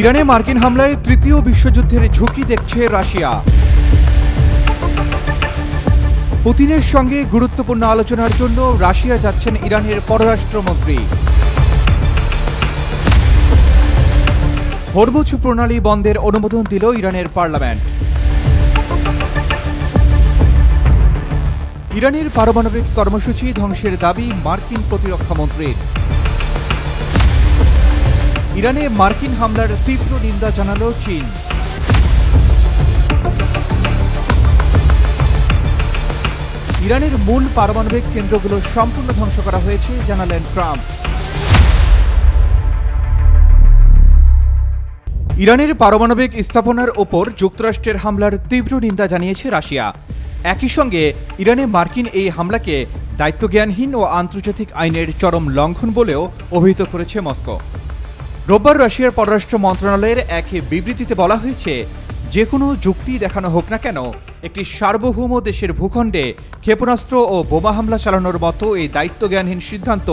ইরানে মার্কিন হামলায় তৃতীয় বিশ্বযুদ্ধের ঝুঁকি দেখছে রাশিয়া। পুতিনের সঙ্গে গুরুত্বপূর্ণ আলোচনার জন্য রাশিয়া যাচ্ছেন ইরানের পররাষ্ট্রমন্ত্রী। হরমুজ প্রণালী বন্ধের অনুমোদন দিল ইরানের পার্লামেন্ট। ইরানের পারমাণবিক কর্মসূচি ধ্বংসের দাবি মার্কিন প্রতিরক্ষা মন্ত্রীর। ইরানে মার্কিন হামলার তীব্র নিন্দা জানালো চীন। ইরানের মূল পারমাণবিক কেন্দ্রগুলো সম্পূর্ণ ধ্বংস করা হয়েছে জানালেন ট্রাম্প। ইরানের পারমাণবিক স্থাপনার ওপর যুক্তরাষ্ট্রের হামলার তীব্র নিন্দা জানিয়েছে রাশিয়া। একই সঙ্গে ইরানে মার্কিন এই হামলাকে দায়িত্বজ্ঞানহীন ও আন্তর্জাতিক আইনের চরম লঙ্ঘন বলেও অভিহিত করেছে মস্কো। রোববার রাশিয়ার পররাষ্ট্র মন্ত্রণালয়ের এক বিবৃতিতে বলা হয়েছে, যে কোনো যুক্তি দেখানো হোক না কেন, একটি সার্বভৌম দেশের ভূখণ্ডে ক্ষেপণাস্ত্র ও বোমা হামলা চালানোর মতো এই দায়িত্বজ্ঞানহীন সিদ্ধান্ত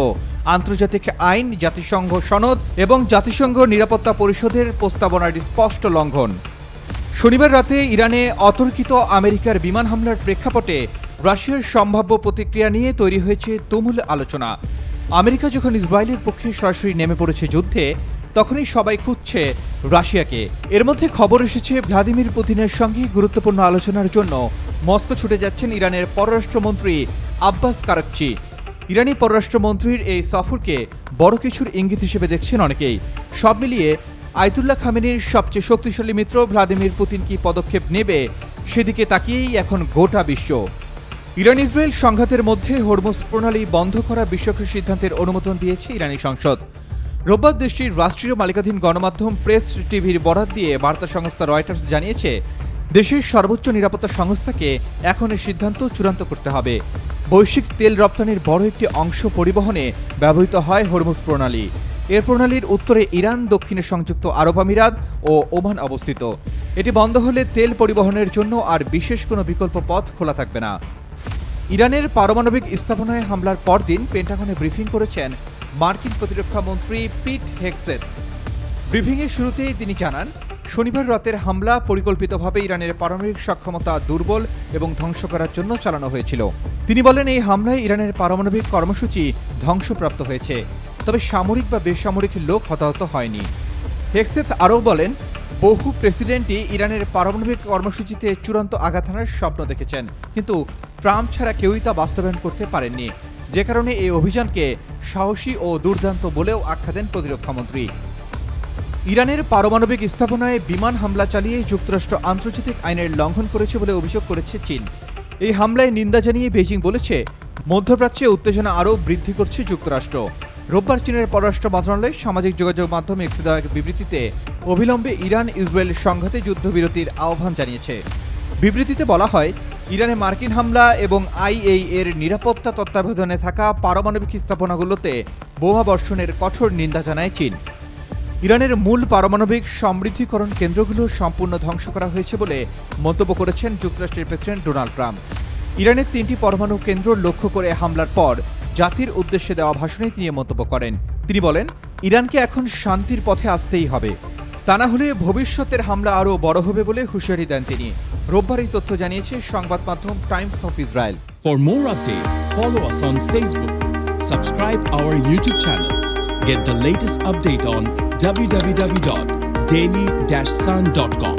আন্তর্জাতিক আইন, জাতিসংঘ সনদ এবং জাতিসংঘ নিরাপত্তা পরিষদের প্রস্তাবনার স্পষ্ট লঙ্ঘন। শনিবার রাতে ইরানে অতর্কিত আমেরিকার বিমান হামলার প্রেক্ষাপটে রাশিয়ার সম্ভাব্য প্রতিক্রিয়া নিয়ে তৈরি হয়েছে তুমুল আলোচনা। আমেরিকা যখন ইসরায়েলের পক্ষে সরাসরি নেমে পড়েছে যুদ্ধে, তখনই সবাই খুঁজছে রাশিয়াকে। এর মধ্যে খবর এসেছে ভ্লাদিমির পুতিনের সঙ্গে গুরুত্বপূর্ণ আলোচনার জন্য মস্কো ছুটে যাচ্ছেন ইরানের পররাষ্ট্রমন্ত্রী আব্বাস কারাকচি। ইরানি পররাষ্ট্রমন্ত্রীর এই সফরকে বড় কিছুর ইঙ্গিত হিসেবে দেখছেন অনেকেই। সব মিলিয়ে আয়াতুল্লাহ খামেনির সবচেয়ে শক্তিশালী মিত্র ভ্লাদিমির পুতিন কি পদক্ষেপ নেবে, সেদিকে তাকিয়েই এখন গোটা বিশ্ব। ইরান ইসরায়েল সংঘাতের মধ্যে হরমুজ প্রণালী বন্ধ করা বিশ্বকে সিদ্ধান্তের অনুমোদন দিয়েছে ইরানি সংসদ। রোববার দেশটির রাষ্ট্রীয় মালিকাধীন গণমাধ্যম প্রেস টিভির বরাত দিয়ে বার্তা সংস্থা রয়টার্স জানিয়েছে, দেশের সর্বোচ্চ নিরাপত্তা সংস্থাকে এখন এই সিদ্ধান্ত চূড়ান্ত করতে হবে। বৈশ্বিক তেল রপ্তানির বড় একটি অংশ পরিবহনে ব্যবহৃত হয় হরমুজ প্রণালী। এর প্রণালীর উত্তরে ইরান, দক্ষিণে সংযুক্ত আরব আমিরাত ও ওমান অবস্থিত। এটি বন্ধ হলে তেল পরিবহনের জন্য আর বিশেষ কোনো বিকল্প পথ খোলা থাকবে না। ইরানের পারমাণবিক স্থাপনায় হামলার পরদিন পেন্টাগনে ব্রিফিং করেছেন মার্কিন প্রতিরক্ষা মন্ত্রী পিট হেগসেথ। ব্রিফিংয়ের শুরুতেই তিনি জানান, শনিবার রাতের হামলা পরিকল্পিতভাবে ইরানের পারমাণবিক সক্ষমতা দুর্বল এবং ধ্বংস করার জন্য চালানো হয়েছিল। তিনি বলেন, এই হামলায় ইরানের পারমাণবিক কর্মসূচি ধ্বংসপ্রাপ্ত হয়েছে, তবে সামরিক বা বেসামরিক লোক হতাহত হয়নি। হেগসেথ আরও বলেন, বহু প্রেসিডেন্টই ইরানের পারমাণবিক কর্মসূচিতে চূড়ান্ত আঘাত হানার স্বপ্ন দেখেছেন, কিন্তু ট্রাম্প ছাড়া কেউই তা বাস্তবায়ন করতে পারেননি, যে কারণে এই অভিযানকে সাহসী ও দুর্দান্ত বলেও আখ্যা দেন প্রতিরক্ষামন্ত্রী। ইরানের পারমাণবিক স্থাপনায় বিমান হামলা চালিয়ে যুক্তরাষ্ট্র আন্তর্জাতিক আইনের লঙ্ঘন করেছে বলে অভিযোগ করেছে চীন। এই হামলায় নিন্দা জানিয়ে বেজিং বলেছে, মধ্যপ্রাচ্যে উত্তেজনা আরও বৃদ্ধি করছে যুক্তরাষ্ট্র। রোববার চীনের পররাষ্ট্র মন্ত্রণালয় সামাজিক যোগাযোগ মাধ্যম এক্সে দেওয়া এক বিবৃতিতে অবিলম্বে ইরান ইসরায়েল সংঘাতে যুদ্ধবিরতির আহ্বান জানিয়েছে। বিবৃতিতে বলা হয়, ইরানে মার্কিন হামলা এবং আইএইএর নিরাপত্তা তত্ত্বাবধানে থাকা পারমাণবিক স্থাপনাগুলোতে বোমা বর্ষণের কঠোর নিন্দা জানায় চীন। ইরানের মূল পারমাণবিক সমৃদ্ধিকরণ কেন্দ্রগুলো সম্পূর্ণ ধ্বংস করা হয়েছে বলে মন্তব্য করেছেন যুক্তরাষ্ট্রের প্রেসিডেন্ট ডোনাল্ড ট্রাম্প। ইরানের 3টি পরমাণু কেন্দ্র লক্ষ্য করে হামলার পর জাতির উদ্দেশ্যে দেওয়া ভাষণে তিনি মন্তব্য করেন। তিনি বলেন, ইরানকে এখন শান্তির পথে আসতেই হবে, তা না হলে ভবিষ্যতের হামলা আরও বড় হবে বলে হুঁশিয়ারি দেন তিনি। রোববার এই তথ্য জানিয়েছে সংবাদ মাধ্যম Times of Israel. For more updates, follow us on Facebook, subscribe our YouTube channel, get the latest update on www.daily-sun.com.